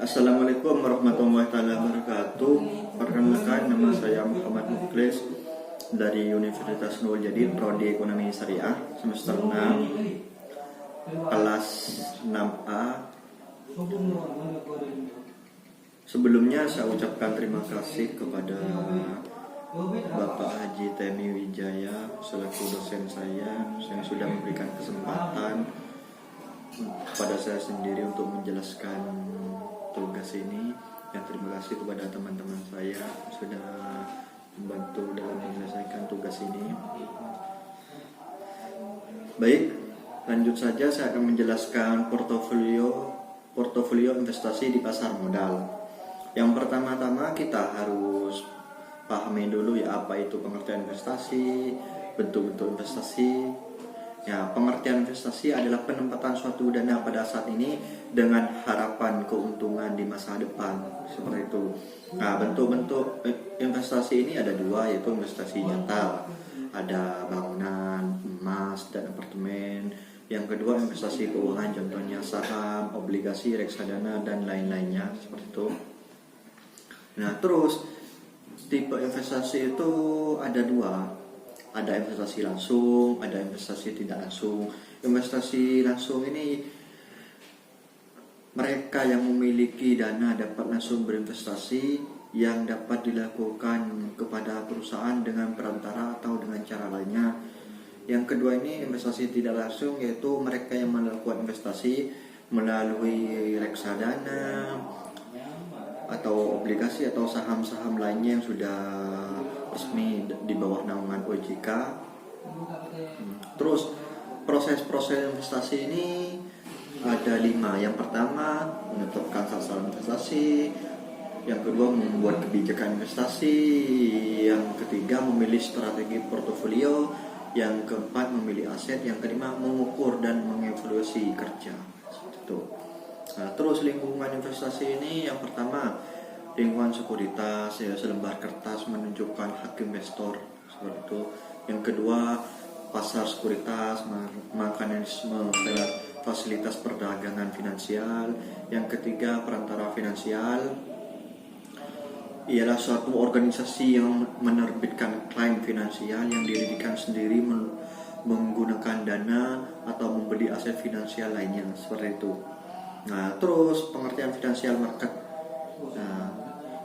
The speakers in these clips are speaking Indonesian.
Assalamualaikum warahmatullahi wabarakatuh. Perkenalkan, nama saya Muhammad Muklis dari Universitas Nurul Jadid, Prodi Ekonomi Syariah, semester 6, kelas 6A. Sebelumnya saya ucapkan terima kasih kepada Bapak Haji Temi Wijaya selaku dosen saya yang sudah memberikan kesempatan kepada saya sendiri untuk menjelaskan tugas ini. Dan terima kasih kepada teman-teman saya yang sudah membantu dalam menyelesaikan tugas ini. Baik, lanjut saja, saya akan menjelaskan portofolio investasi di pasar modal. Yang pertama-tama kita harus pahami dulu ya, apa itu pengertian investasi, bentuk-bentuk investasi. Ya, pengertian investasi adalah penempatan suatu dana pada saat ini dengan harapan keuntungan di masa depan, seperti itu. Nah, bentuk-bentuk investasi ini ada dua, yaitu investasi nyata, ada bangunan, emas, dan apartemen. Yang kedua investasi keuangan, contohnya saham, obligasi, reksadana, dan lain-lainnya, seperti itu. Nah, terus tipe investasi itu ada dua. Ada investasi langsung, ada investasi tidak langsung. Investasi langsung ini mereka yang memiliki dana dapat langsung berinvestasi yang dapat dilakukan kepada perusahaan dengan perantara atau dengan cara lainnya. Yang kedua ini investasi tidak langsung, yaitu mereka yang melakukan investasi melalui reksadana atau obligasi atau saham-saham lainnya yang sudah resmi di bawah naungan OJK. Terus proses-proses investasi ini ada 5. Yang pertama menetapkan sasaran investasi, yang kedua membuat kebijakan investasi, yang ketiga memilih strategi portofolio, yang keempat memilih aset, yang kelima mengukur dan mengevaluasi kerja. Itu. Nah, terus lingkungan investasi ini yang pertama lingkungan sekuritas, ya, selembar kertas menunjukkan hak investor, seperti itu. Yang kedua pasar sekuritas, mekanisme fasilitas perdagangan finansial. Yang ketiga perantara finansial, ialah suatu organisasi yang menerbitkan klaim finansial yang didirikan sendiri menggunakan dana atau membeli aset finansial lainnya, seperti itu. Nah, terus pengertian financial market,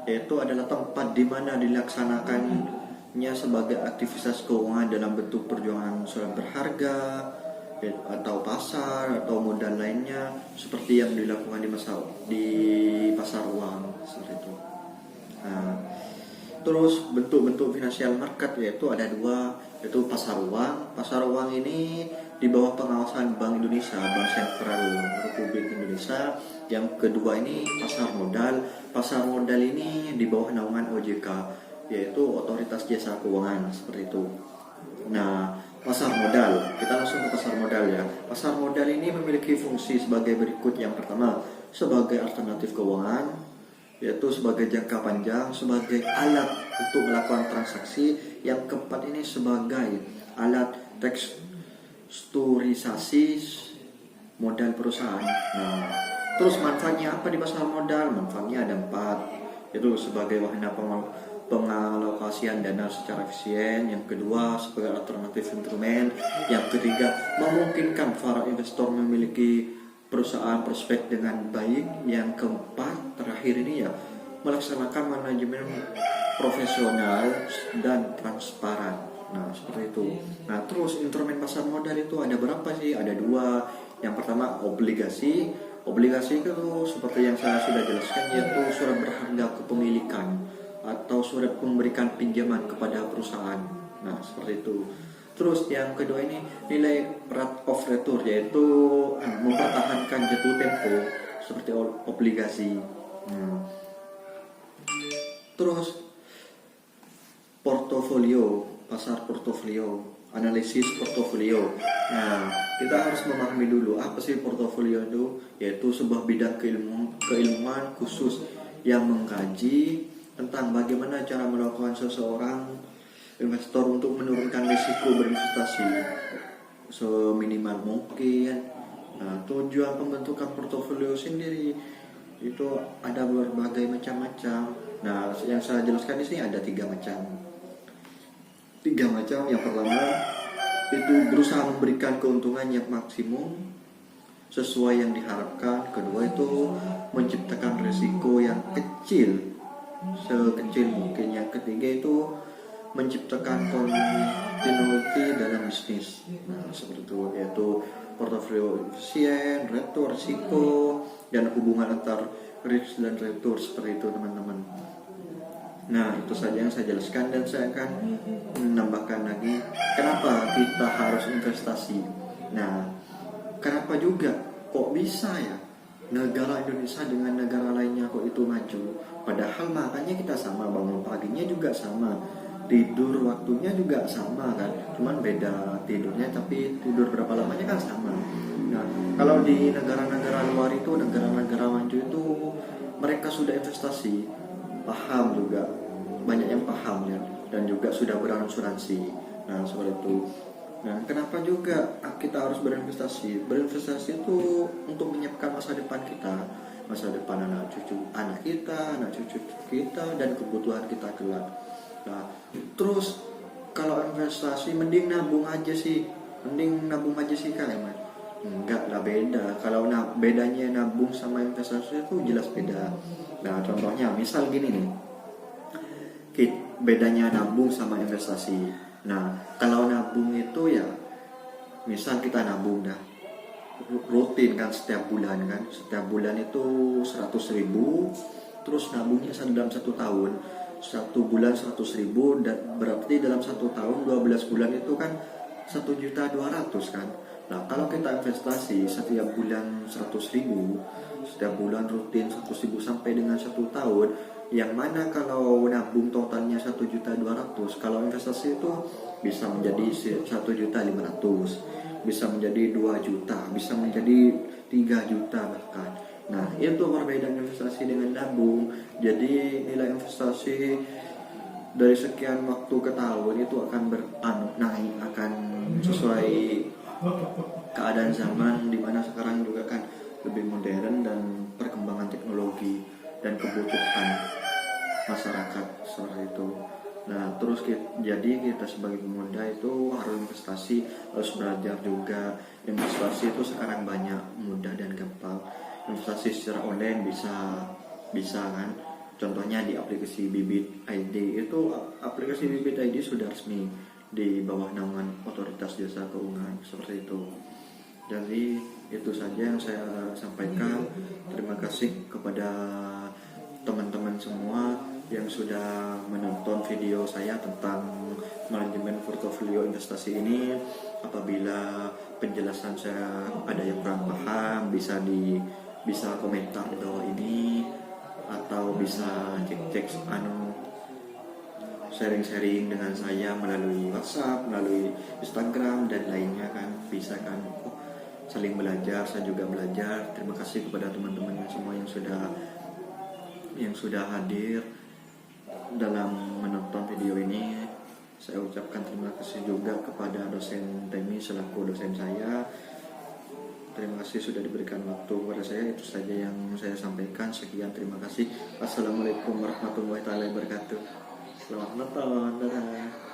yaitu adalah tempat di mana dilaksanakannya sebagai aktivitas keuangan dalam bentuk perjuangan surat berharga atau pasar atau modal lainnya, seperti yang dilakukan di pasar uang, seperti itu. Nah, terus bentuk-bentuk financial market yaitu ada dua, yaitu pasar uang. Pasar uang ini di bawah pengawasan Bank Indonesia, Bank Sentral Republik Indonesia. Yang kedua ini pasar modal. Pasar modal ini di bawah naungan OJK, yaitu Otoritas Jasa Keuangan, seperti itu. Nah, pasar modal, kita langsung ke pasar modal ya. Pasar modal ini memiliki fungsi sebagai berikut. Yang pertama, sebagai alternatif keuangan, yaitu sebagai jangka panjang, sebagai alat untuk melakukan transaksi. Yang keempat ini sebagai alat teksturisasi modal perusahaan. Nah, terus manfaatnya apa di pasar modal? Manfaatnya ada 4, yaitu sebagai wahana pengalokasian dana secara efisien. Yang kedua sebagai alternatif instrumen. Yang ketiga memungkinkan para investor memiliki perusahaan prospek dengan baik. Yang keempat terakhir ini ya, melaksanakan manajemen profesional dan transparan. Nah, seperti itu. Nah, terus instrumen pasar modal itu ada berapa sih? Ada 2. Yang pertama obligasi. Obligasi itu seperti yang saya sudah jelaskan, yaitu surat berharga kepemilikan atau surat memberikan pinjaman kepada perusahaan. Nah, seperti itu. Terus yang kedua ini nilai rate of return, yaitu mempertahankan jatuh tempo seperti obligasi. Terus portofolio, pasar portofolio, analisis portofolio. Nah, kita harus memahami dulu apa sih portofolio itu, yaitu sebuah bidang keilmuan khusus yang mengkaji tentang bagaimana cara melakukan seseorang investor untuk menurunkan risiko berinvestasi seminimal mungkin. Nah, tujuan pembentukan portofolio sendiri itu ada berbagai macam-macam. Nah, yang saya jelaskan di sini ada tiga macam. Yang pertama itu berusaha memberikan keuntungan yang maksimum sesuai yang diharapkan. Kedua itu menciptakan risiko yang kecil sekecil mungkin. Yang ketiga itu menciptakan continuity dalam bisnis. Nah, seperti itu, yaitu portofolio efisien, return, risiko, dan hubungan antar risk dan return, seperti itu teman-teman. Nah, itu saja yang saya jelaskan, dan saya akan menambahkan lagi kenapa kita harus investasi. Nah, kenapa juga kok bisa ya negara Indonesia dengan negara lainnya kok itu maju, padahal makannya kita sama, bangun paginya juga sama, tidur waktunya juga sama kan, cuman beda tidurnya, tapi tidur berapa lamanya kan sama. Nah, kalau di negara-negara luar itu, negara-negara maju itu, mereka sudah investasi, paham juga, banyak yang paham ya, dan juga sudah berasuransi. Nah, seperti itu. Nah, kenapa juga kita harus berinvestasi? Berinvestasi itu untuk menyiapkan masa depan kita, masa depan anak kita, anak cucu kita, dan kebutuhan kita kelak. Nah, terus kalau investasi mending nabung aja sih kan, Mas? Enggak lah, beda. Kalau bedanya nabung sama investasi itu jelas beda. Nah, contohnya misal gini nih, bedanya nabung sama investasi. Nah, kalau nabung itu ya, misal kita nabung dah rutin kan, setiap bulan itu 100.000, terus nabungnya dalam 1 tahun, 1 bulan 100.000, dan berarti dalam 1 tahun 12 bulan itu kan 1.200.000 kan. Nah, kalau kita investasi setiap bulan 100.000, setiap bulan rutin 100.000 sampai dengan 1 tahun, yang mana kalau nabung totalnya 1.200.000, kalau investasi itu bisa menjadi 1.500.000, bisa menjadi 2 juta, bisa menjadi 3 juta bahkan. Nah, itu perbedaan investasi dengan nabung. Jadi nilai investasi dari sekian waktu ke tahun itu akan naik, akan sesuai keadaan zaman, dimana sekarang juga kan lebih modern dan perkembangan teknologi dan kebutuhan masyarakat seperti itu. Nah, terus jadi kita sebagai pemuda itu harus investasi, harus belajar juga. Investasi itu sekarang banyak, mudah dan gampang. Investasi secara online bisa kan. Contohnya di aplikasi Bibit ID, itu aplikasi Bibit ID sudah resmi di bawah naungan Otoritas Jasa Keuangan, seperti itu. Jadi itu saja yang saya sampaikan. Terima kasih kepada teman-teman semua yang sudah menonton video saya tentang manajemen portofolio investasi ini. Apabila penjelasan saya ada yang kurang paham, bisa komentar di bawah ini, atau bisa cek sharing-sharing dengan saya melalui WhatsApp, melalui Instagram dan lainnya kan, bisa kan. Saling belajar, saya juga belajar. Terima kasih kepada teman-teman semua yang sudah hadir dalam menonton video ini. Saya ucapkan terima kasih juga kepada dosen Temi selaku dosen saya. Terima kasih sudah diberikan waktu kepada saya. Itu saja yang saya sampaikan. Sekian, terima kasih. Assalamualaikum warahmatullahi wabarakatuh. Selamat menonton. Dadah.